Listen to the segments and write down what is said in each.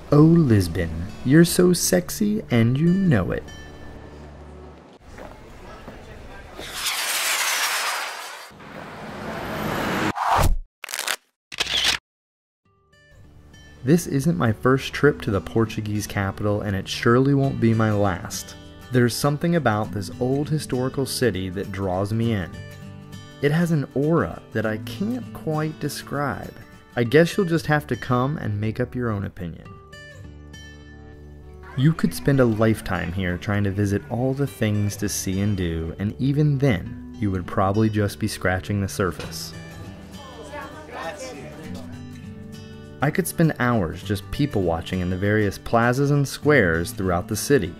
Oh Lisbon, you're so sexy and you know it. This isn't my first trip to the Portuguese capital, and it surely won't be my last. There's something about this old historical city that draws me in. It has an aura that I can't quite describe. I guess you'll just have to come and make up your own opinion. You could spend a lifetime here trying to visit all the things to see and do, and even then, you would probably just be scratching the surface. I could spend hours just people watching in the various plazas and squares throughout the city.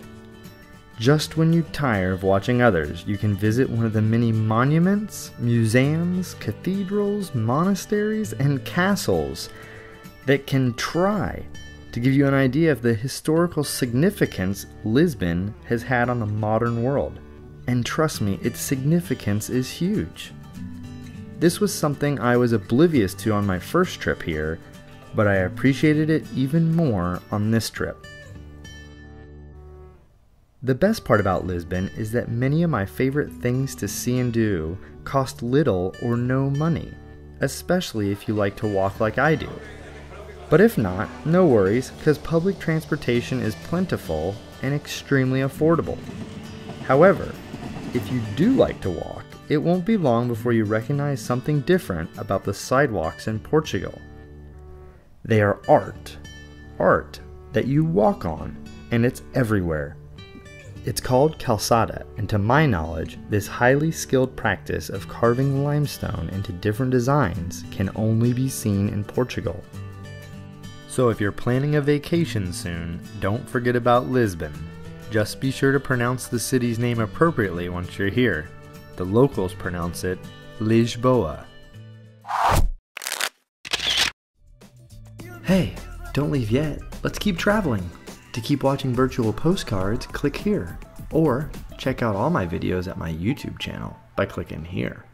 Just when you tire of watching others, you can visit one of the many monuments, museums, cathedrals, monasteries, and castles that can try to give you an idea of the historical significance Lisbon has had on the modern world. And trust me, its significance is huge. This was something I was oblivious to on my first trip here, but I appreciated it even more on this trip. The best part about Lisbon is that many of my favorite things to see and do cost little or no money, especially if you like to walk like I do. But if not, no worries, because public transportation is plentiful and extremely affordable. However, if you do like to walk, it won't be long before you recognize something different about the sidewalks in Portugal. They are art that you walk on, and it's everywhere. It's called calçada, and to my knowledge, this highly skilled practice of carving limestone into different designs can only be seen in Portugal. So if you're planning a vacation soon, don't forget about Lisbon. Just be sure to pronounce the city's name appropriately once you're here. The locals pronounce it Lisboa. Hey, don't leave yet. Let's keep traveling. To keep watching virtual postcards, click here. Or check out all my videos at my YouTube channel by clicking here.